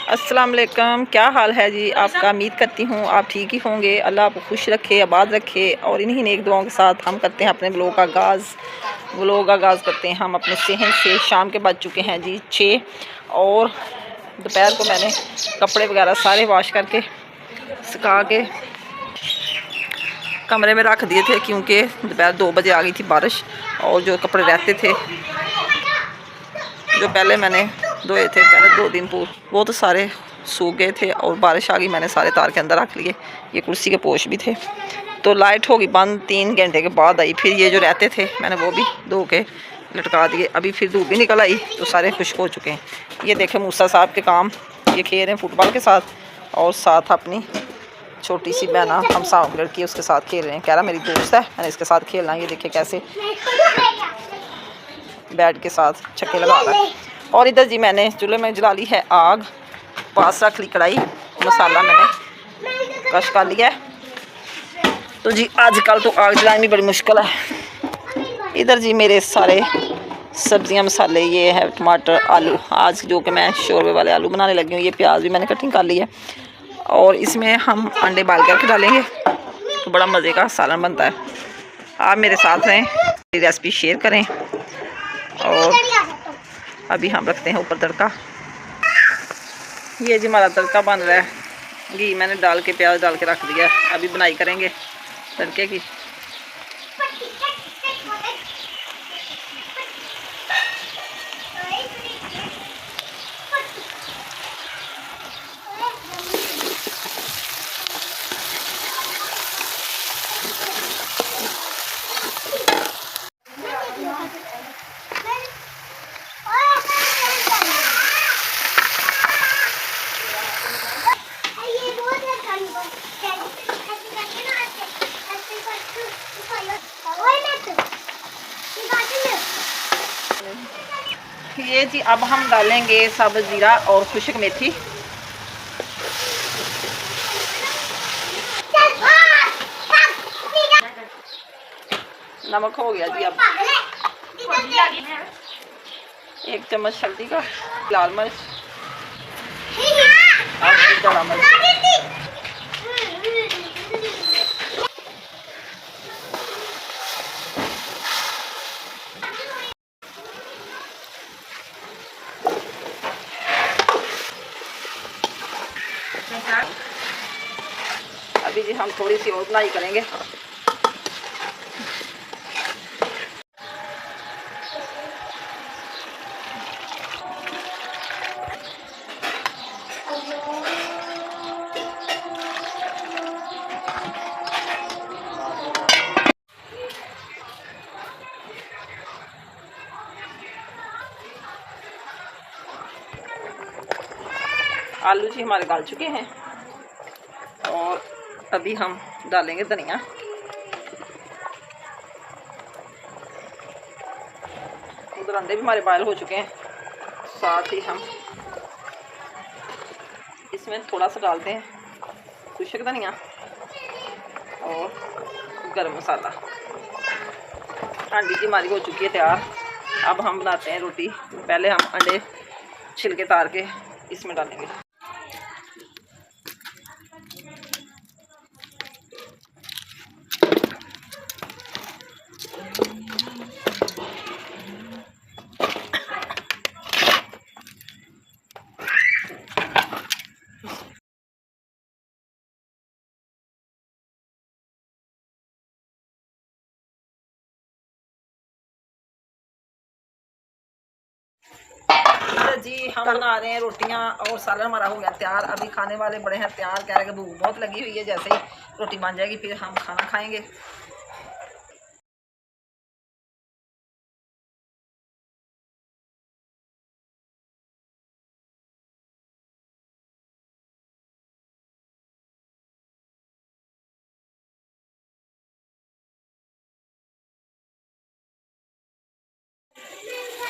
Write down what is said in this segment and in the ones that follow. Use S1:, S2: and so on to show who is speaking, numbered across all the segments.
S1: अस्सलाम वालेकुम, क्या हाल है जी आपका। उम्मीद करती हूँ आप ठीक ही होंगे। अल्लाह आपको खुश रखे, आबाद रखे। और इन्हीं नेक दुआओं के साथ हम करते हैं अपने व्लॉग का आगाज़ करते हैं हम अपने सेहन से। शाम के बज चुके हैं जी 6 और दोपहर को मैंने कपड़े वगैरह सारे वॉश करके सुखा के कमरे में रख दिए थे, क्योंकि दोपहर 2 बजे आ गई थी बारिश। और जो कपड़े रहते थे जो पहले मैंने धोए थे पहले 2 दिन वो तो सारे सूख गए थे और बारिश आ गई, मैंने सारे तार के अंदर रख लिए। ये कुर्सी के पोश भी थे। तो लाइट होगी बंद 3 घंटे के बाद आई। फिर ये जो रहते थे मैंने वो भी धो के लटका दिए। अभी फिर धूप भी निकल आई तो सारे खुश्क हो चुके हैं। ये देखें मूसा साहब के काम, ये खेल रहे हैं फुटबॉल के साथ और साथ अपनी छोटी सी बहना हम साहब लड़की उसके साथ खेल रहे हैं। कह रहा मेरी दोस्त है, मैंने इसके साथ खेलना। ये देखे कैसे बैट के साथ छक्के लगा रहा है। और इधर जी मैंने चूल्हे में जला ली है आग, पास रख ली कढ़ाई, मसाला मैंने कश कर लिया है। तो जी आजकल तो आग जलानी भी बड़ी मुश्किल है। इधर जी मेरे सारे सब्जियां मसाले, ये है टमाटर आलू, आज जो कि मैं शोरबे वाले आलू बनाने लगी हूँ। ये प्याज भी मैंने कटिंग कर ली है और इसमें हम अंडे बाल करके डालेंगे तो बड़ा मज़े का सालन बनता है। आप मेरे साथ रहें, मेरी रेसिपी शेयर करें। और अभी हम रखते हैं ऊपर तड़का। ये जी हमारा तड़का बन रहा है। घी मैंने डाल के प्याज डाल के रख दिया। अभी बनाई करेंगे तड़के की। ये जी अब हम डालेंगे सब्ज़ जीरा और खुश्क मेथी। नमक हो गया जी। अब 1 चम्मच हल्दी का, लाल मिर्च और काला मिर्च। अभी जी हम थोड़ी सी और बुनाई करेंगे। आलू जी हमारे गल चुके हैं और अभी हम डालेंगे धनिया। उधर अंडे भी हमारे बॉयल हो चुके हैं। साथ ही हम इसमें थोड़ा सा डालते हैं खुश्क धनिया और गरम मसाला। हांडी जी हमारी हो चुकी है तैयार। अब हम बनाते हैं रोटी। पहले हम अंडे छिलके तार के इसमें डालेंगे। जी हम बना रहे हैं रोटियां और सालन हमारा हो गया तैयार। अभी खाने वाले बड़े हैं तैयार। कह रहे हैं कि भूख बहुत लगी हुई है। जैसे ही रोटी बन जाएगी फिर हम खाना खाएंगे।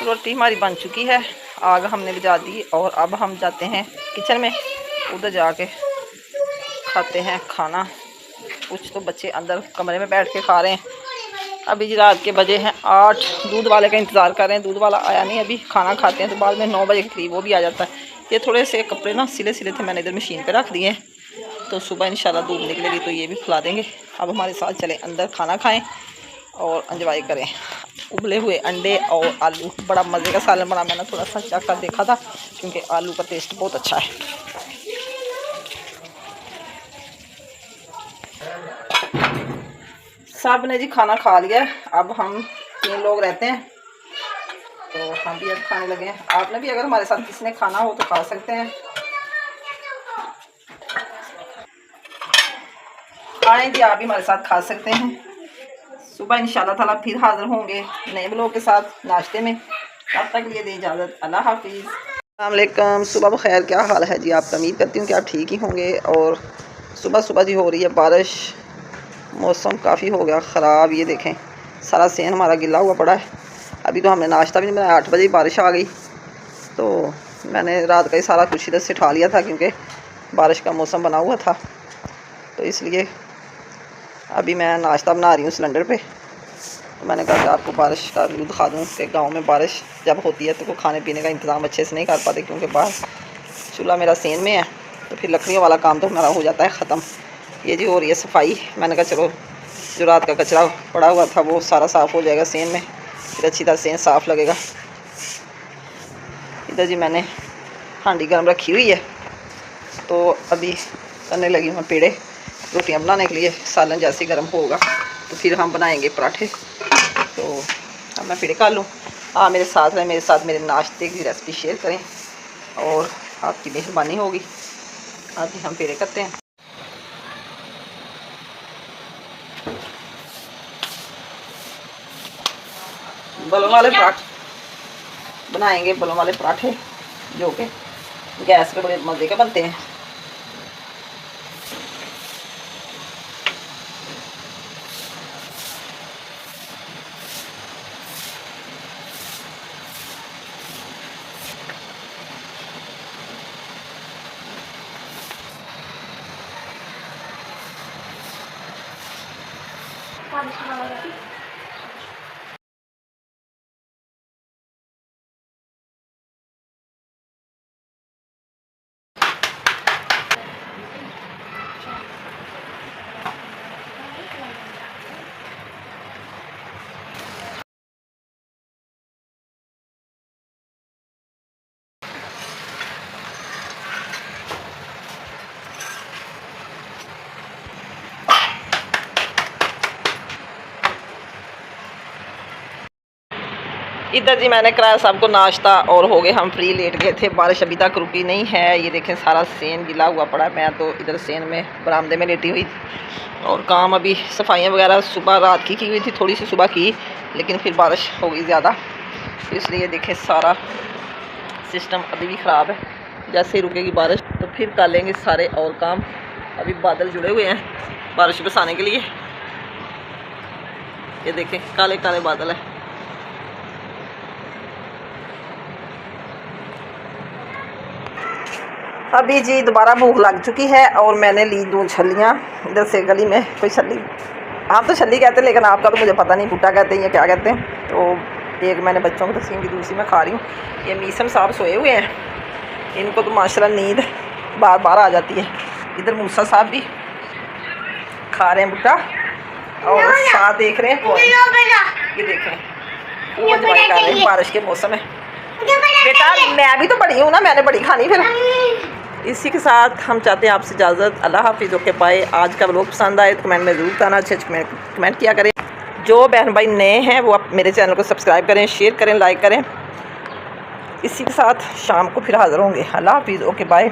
S1: रोटी हमारी बन चुकी है, आग हमने बुझा दी और अब हम जाते हैं किचन में। उधर जाके खाते हैं खाना। कुछ तो बच्चे अंदर कमरे में बैठ के खा रहे हैं। अभी जी रात के बजे हैं 8। दूध वाले का इंतज़ार कर रहे हैं, दूध वाला आया नहीं। अभी खाना खाते हैं तो बाद में 9 बजे के करीब वो भी आ जाता है। ये थोड़े से कपड़े ना सिले सिले थे, मैंने इधर मशीन पे रख दिए हैं, तो सुबह इंशाल्लाह धूप निकलेगी तो ये भी फुला देंगे। अब हमारे साथ चले अंदर, खाना खाएं और एंजॉय करें। उबले हुए अंडे और आलू, बड़ा मज़े का सालन बना। मैंने थोड़ा सा चख कर देखा था क्योंकि आलू का टेस्ट बहुत अच्छा है। सब ने जी खाना खा लिया। अब हम 3 लोग रहते हैं तो हम भी अब खाने लगे हैं। आपने भी अगर हमारे साथ किसी ने खाना हो तो खा सकते हैं। आए जी, आप भी हमारे साथ खा सकते हैं। सुबह इंशाल्लाह ताला फिर हाज़िर होंगे नए ब्लॉग के साथ नाश्ते में। तब तक लिए दे इजाज़त, अल्लाह हाफिज़। अस्सलाम वालेकुम, सुबह बखैर। क्या हाल है जी आपका? उम्मीद करती हूँ कि आप ठीक ही होंगे। और सुबह सुबह जी हो रही है बारिश, मौसम काफ़ी हो गया ख़राब। ये देखें सारा सेन हमारा गिला हुआ पड़ा है। अभी तो हमने नाश्ता भी नहीं बनाया, 8 बजे बारिश आ गई तो मैंने रात का ही सारा कुछ इधर से उठा लिया था क्योंकि बारिश का मौसम बना हुआ था। तो इसलिए अभी मैं नाश्ता बना रही हूँ सिलेंडर पे। तो मैंने कहा कि आपको बारिश का व्यू दिखा दूँ कि गांव में बारिश जब होती है तो खाने पीने का इंतज़ाम अच्छे से नहीं कर पाते क्योंकि बाहर चूल्हा मेरा सेन में है, तो फिर लकड़ियों वाला काम तो हमारा हो जाता है ख़त्म। ये जी हो रही है सफाई। मैंने कहा चलो जो रात का कचरा पड़ा हुआ था वो सारा साफ़ हो जाएगा सेन में, फिर अच्छी तरह सेन साफ़ लगेगा। इधर जी मैंने हांडी गर्म रखी हुई है तो अभी करने लगी मैं पेड़े रोटियां बनाने के लिए। सालन जैसे गर्म होगा तो फिर हम बनाएंगे पराठे। तो अब मैं पेड़े कर लूँ। हाँ, मेरे साथ रहें, मेरे साथ मेरे नाश्ते की रेसिपी शेयर करें और आपकी मेहरबानी होगी। अभी हम पेड़े करते हैं। बलों वाले पराठे बनाएंगे, बलों वाले पराठे जो कि गैस पे बड़े मज़े के बनते हैं। इधर जी मैंने कराया सबको नाश्ता और हो गए हम फ्री। लेट गए थे, बारिश अभी तक रुकी नहीं है। ये देखें सारा सेन गिला हुआ पड़ा। मैं तो इधर सेन में बरामदे में लेटी हुई थी और काम अभी सफाइयाँ वगैरह सुबह रात की हुई थी, थोड़ी सी सुबह की, लेकिन फिर बारिश हो गई ज़्यादा, इसलिए देखें सारा सिस्टम अभी भी ख़राब है। जैसे ही रुकेगी बारिश तो फिर कर लेंगे सारे और काम। अभी बादल जुड़े हुए हैं बारिश बरसाने के लिए। ये देखें काले काले बादल है। अभी जी दोबारा भूख लग चुकी है और मैंने ली 2 छलियाँ इधर से गली में। कोई छली, हम तो छली कहते हैं लेकिन आपका तो मुझे पता नहीं भुट्टा कहते हैं या क्या कहते हैं। तो एक मैंने बच्चों को तस्लीम की, दूसरी मैं खा रही हूँ। ये मीसम साहब सोए हुए हैं, इनको तो माशाल्लाह नींद बार बार आ जाती है। इधर मूसा साहब भी खा रहे हैं भुट्टा और साथ देख रहे हैं। ये देखें वो एंजॉय कर रहे हैं बारिश के मौसम में। बेटा मैं भी तो बड़ी हूँ ना, मैंने बड़ी खानी। फिर इसी के साथ हम चाहते हैं आपसे इजाज़त, अल्लाह हाफिज़, ओके बाय। आज का व्लॉग पसंद आए तो कमेंट में ज़रूर बताना, अच्छे कमेंट किया करें। जो बहन भाई नए हैं वो आप मेरे चैनल को सब्सक्राइब करें, शेयर करें, लाइक करें। इसी के साथ शाम को फिर हाज़िर होंगे। अल्लाह हाफिज़, ओके बाय।